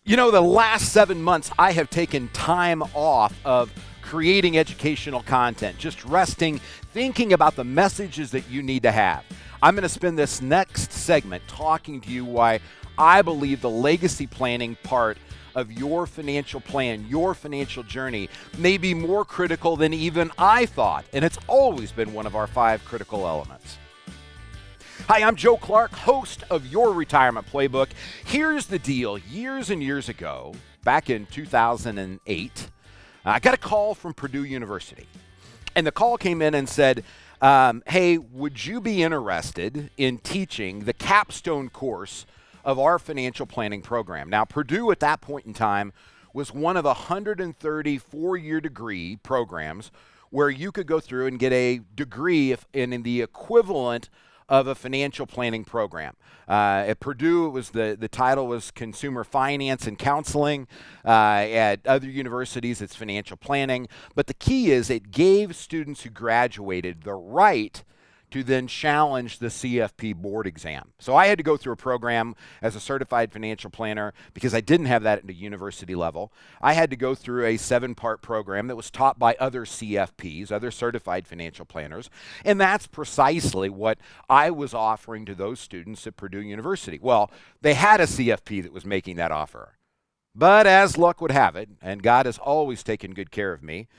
You know, the last 7 months, I have taken time off of creating educational content, just resting, thinking about the messages that you need to have. I'm going to spend this next segment talking to you why I believe the legacy planning part of your financial plan, your financial journey, may be more critical than even I thought. And it's always been one of our 5 critical elements. Hi, I'm Joe Clark, host of Your Retirement Playbook. Here's the deal. Years and years ago, back in 2008, I got a call from Purdue University. And the call came in and said, hey, would you be interested in teaching the capstone course of our financial planning program? Now, Purdue at that point in time was one of 130 four-year degree programs where you could go through and get a degree in the equivalent of a financial planning program. At Purdue, it was the title was Consumer Finance and Counseling. At other universities, it's financial planning. But the key is it gave students who graduated the right to then challenge the CFP board exam. So I had to go through a program as a certified financial planner because I didn't have that at the university level. I had to go through a 7-part program that was taught by other CFPs, other certified financial planners, and that's precisely what I was offering to those students at Purdue University. Well, they had a CFP that was making that offer. But as luck would have it, and God has always taken good care of me,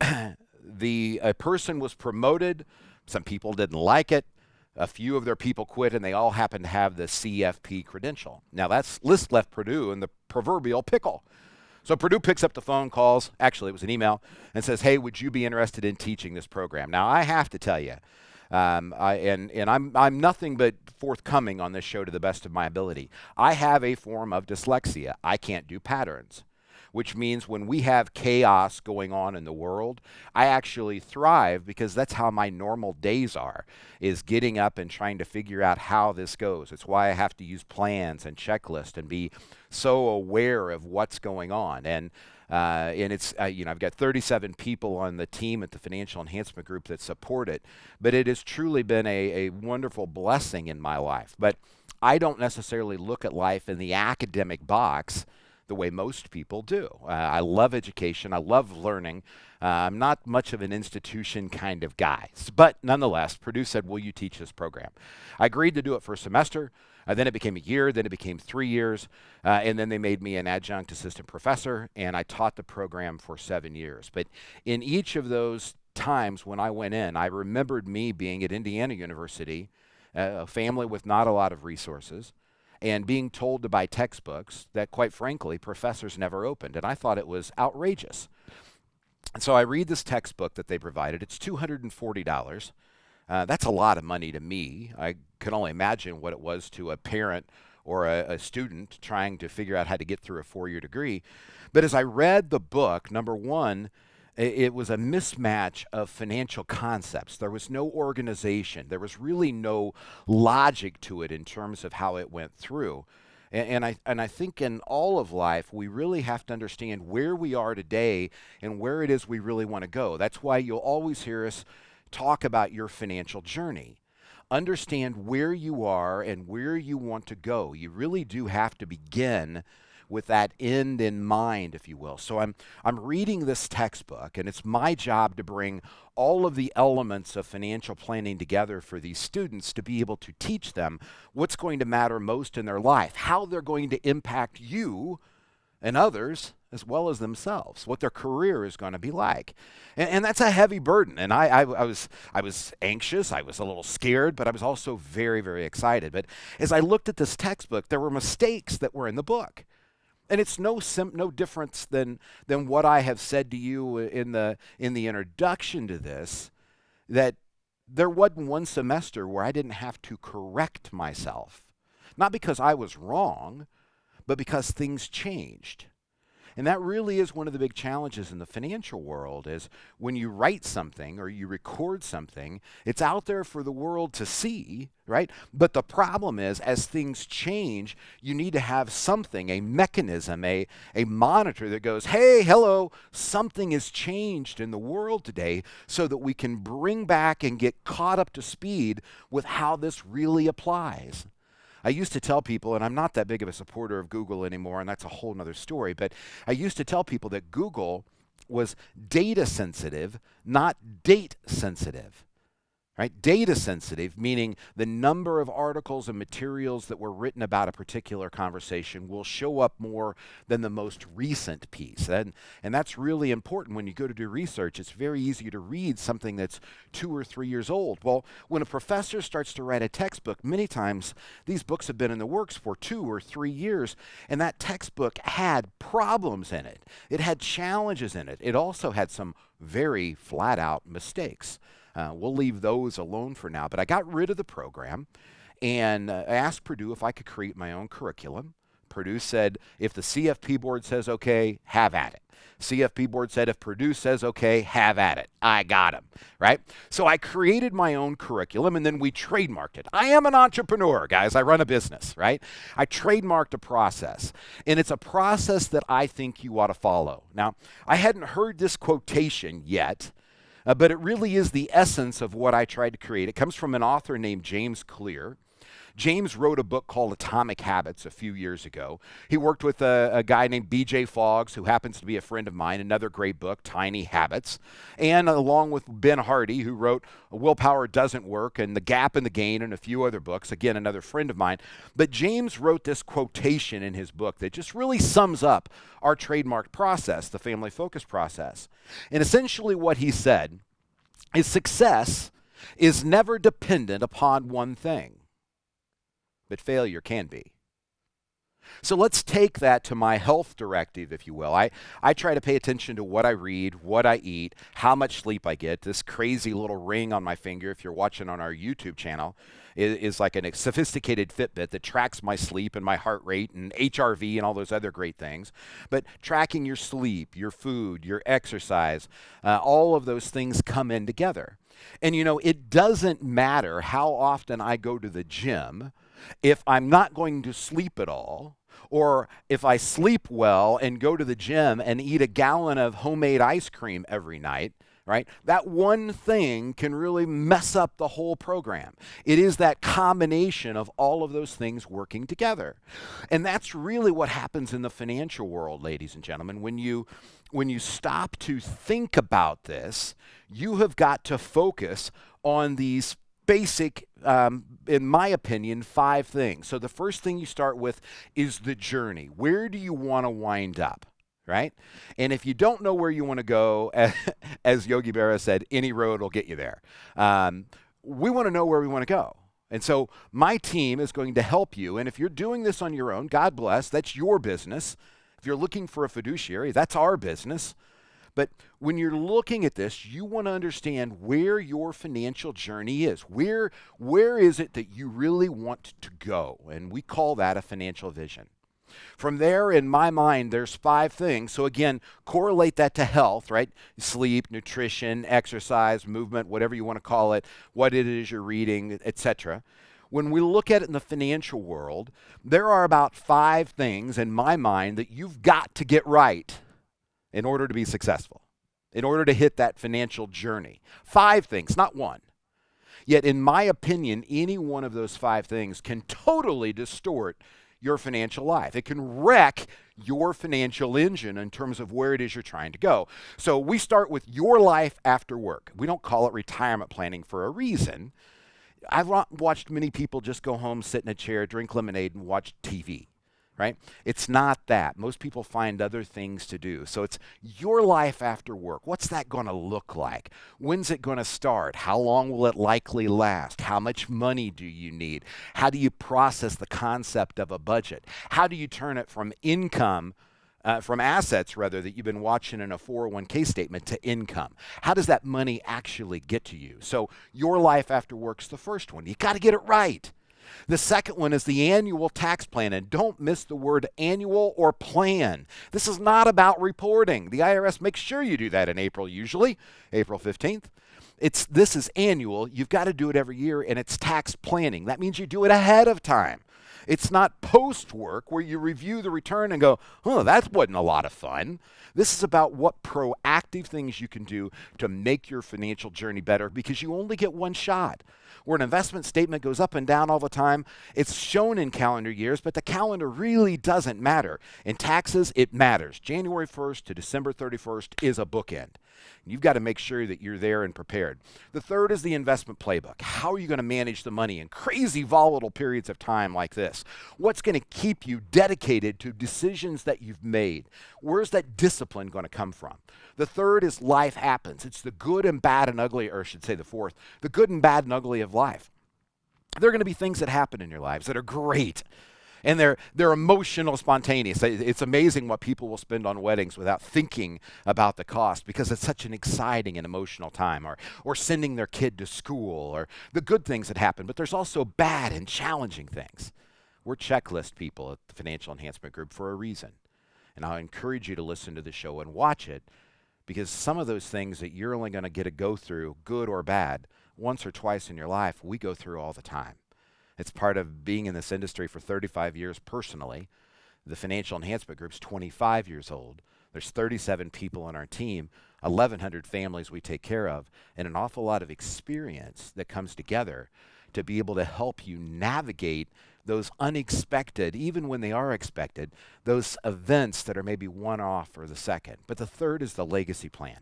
a person was promoted. Some people didn't like it. A few of their people quit, and they all happened to have the CFP credential. Now, that's left Purdue in the proverbial pickle. So Purdue picks up the phone, calls, actually it was an email, and says, hey, would you be interested in teaching this program? Now, I have to tell you, I'm nothing but forthcoming on this show to the best of my ability. I have a form of dyslexia. I can't do patterns, which means when we have chaos going on in the world, I actually thrive because that's how my normal days are, is getting up and trying to figure out how this goes. It's why I have to use plans and checklists and be so aware of what's going on. And it's, I've got 37 people on the team at the Financial Enhancement Group that support it, but it has truly been a wonderful blessing in my life. But I don't necessarily look at life in the academic box the way most people do. I love education. I love learning. I'm not much of an institution kind of guy. But nonetheless, Purdue said, will you teach this program? I agreed to do it for a semester. Then it became a year. Then it became 3 years. And then they made me an adjunct assistant professor. And I taught the program for 7 years. But in each of those times when I went in, I remembered me being at Indiana University, a family with not a lot of resources, and being told to buy textbooks that, quite frankly, professors never opened. And I thought it was outrageous. And so I read this textbook that they provided. It's $240. That's a lot of money to me. I can only imagine what it was to a parent or a student trying to figure out how to get through a 4-year degree. But as I read the book, number one, it was a mismatch of financial concepts. There was no organization. There was really no logic to it in terms of how it went through. And I think in all of life, we really have to understand where we are today and where it is we really want to go. That's why you'll always hear us talk about your financial journey. Understand where you are and where you want to go. You really do have to begin with that end in mind, if you will. So I'm reading this textbook, and it's my job to bring all of the elements of financial planning together for these students to be able to teach them what's going to matter most in their life, how they're going to impact you and others as well as themselves, what their career is going to be like. And that's a heavy burden. And I was anxious, I was a little scared, but I was also very, very excited. But as I looked at this textbook, there were mistakes that were in the book. And it's no difference than what I have said to you in the introduction to this, that there wasn't one semester where I didn't have to correct myself. Not because I was wrong, but because things changed. And that really is one of the big challenges in the financial world, is when you write something or you record something, it's out there for the world to see, right? But the problem is, as things change, you need to have something, a mechanism, a monitor that goes, hey, hello, something has changed in the world today, so that we can bring back and get caught up to speed with how this really applies. I used to tell people, and I'm not that big of a supporter of Google anymore, and that's a whole nother story, but I used to tell people that Google was data sensitive, not date sensitive. Right? Data sensitive, meaning the number of articles and materials that were written about a particular conversation will show up more than the most recent piece. And that's really important when you go to do research. It's very easy to read something that's 2 or 3 years old. Well, when a professor starts to write a textbook, many times these books have been in the works for 2 or 3 years, and that textbook had problems in it. It had challenges in it. It also had some very flat out mistakes. We'll leave those alone for now. But I got rid of the program and I asked Purdue if I could create my own curriculum. Purdue said, if the CFP board says okay, have at it. CFP board said, if Purdue says okay, have at it. I got him, right? So I created my own curriculum and then we trademarked it. I am an entrepreneur, guys. I run a business, right? I trademarked a process, and it's a process that I think you ought to follow. Now, I hadn't heard this quotation yet, but it really is the essence of what I tried to create. It comes from an author named James Clear. James wrote a book called Atomic Habits a few years ago. He worked with a guy named B.J. Foggs, who happens to be a friend of mine, another great book, Tiny Habits, and along with Ben Hardy, who wrote Willpower Doesn't Work and The Gap and the Gain and a few other books, again, another friend of mine. But James wrote this quotation in his book that just really sums up our trademark process, the family focus process. And essentially what he said is success is never dependent upon one thing, but failure can be. So let's take that to my health directive, if you will. I try to pay attention to what I read, what I eat, how much sleep I get. This crazy little ring on my finger, if you're watching on our YouTube channel, is like a sophisticated Fitbit that tracks my sleep and my heart rate and HRV and all those other great things. But tracking your sleep, your food, your exercise, all of those things come in together. And you know, it doesn't matter how often I go to the gym if I'm not going to sleep at all, or if I sleep well and go to the gym and eat a gallon of homemade ice cream every night, right? That one thing can really mess up the whole program. It is that combination of all of those things working together. And that's really what happens in the financial world, ladies and gentlemen. When you stop to think about this, you have got to focus on these basic, in my opinion, 5 things. So the first thing you start with is the journey. Where do you want to wind up, right? And if you don't know where you want to go, as Yogi Berra said, any road will get you there. We want to know where we want to go. And so my team is going to help you. And if you're doing this on your own, God bless, that's your business. If you're looking for a fiduciary, that's our business. But when you're looking at this, you want to understand where your financial journey is. Where is it that you really want to go? And we call that a financial vision. From there, in my mind, there's 5 things. So again, correlate that to health, right? Sleep, nutrition, exercise, movement, whatever you want to call it, what it is you're reading, etc. When we look at it in the financial world, there are about 5 things in my mind that you've got to get right in order to be successful, in order to hit that financial journey. 5 things, not one. Yet, in my opinion, any one of those 5 things can totally distort your financial life. It can wreck your financial engine in terms of where it is you're trying to go. So we start with your life after work. We don't call it retirement planning for a reason. I've watched many people just go home, sit in a chair, drink lemonade, and watch TV. Right? It's not that. Most people find other things to do. So it's your life after work. What's that going to look like? When's it going to start? How long will it likely last? How much money do you need? How do you process the concept of a budget? How do you turn it from income, from assets rather, that you've been watching in a 401k statement to income? How does that money actually get to you? So your life after work's the first one. You got to get it right. The second one is the annual tax plan, and don't miss the word annual or plan. This is not about reporting. The IRS makes sure you do that in April, usually, April 15th. This is annual. You've got to do it every year, and it's tax planning. That means you do it ahead of time. It's not post work where you review the return and go, oh, that wasn't a lot of fun. This is about what proactive things you can do to make your financial journey better, because you only get one shot. Where an investment statement goes up and down all the time, it's shown in calendar years, but the calendar really doesn't matter. In taxes, it matters. January 1st to December 31st is a bookend. You've got to make sure that you're there and prepared. The third is the investment playbook. How are you going to manage the money in crazy volatile periods of time like this? What's going to keep you dedicated to decisions that you've made? Where's that discipline going to come from? The third is life happens. It's the good and bad and ugly, or I should say the fourth, the good and bad and ugly of life. There are going to be things that happen in your lives that are great. And they're emotional, spontaneous. It's amazing what people will spend on weddings without thinking about the cost, because it's such an exciting and emotional time, or sending their kid to school, or the good things that happen. But there's also bad and challenging things. We're checklist people at the Financial Enhancement Group for a reason. And I encourage you to listen to the show and watch it, because some of those things that you're only going to get to go through, good or bad, once or twice in your life, we go through all the time. It's part of being in this industry for 35 years personally. The Financial Enhancement Group's 25 years old. There's 37 people on our team, 1,100 families we take care of, and an awful lot of experience that comes together to be able to help you navigate those unexpected, even when they are expected, those events that are maybe one-off or the second. But the third is the legacy plan.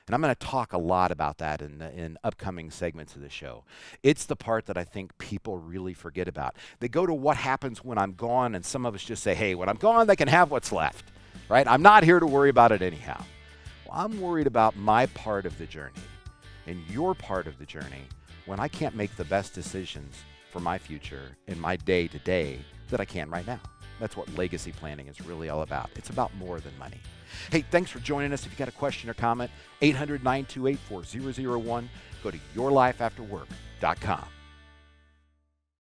And I'm going to talk a lot about that in upcoming segments of the show. It's the part that I think people really forget about. They go to what happens when I'm gone, and some of us just say, hey, when I'm gone, they can have what's left, right? I'm not here to worry about it anyhow. Well, I'm worried about my part of the journey and your part of the journey when I can't make the best decisions for my future in my day-to-day that I can right now. That's what legacy planning is really all about. It's about more than money. Hey, thanks for joining us. If you've got a question or comment, 800-928-4001. Go to yourlifeafterwork.com.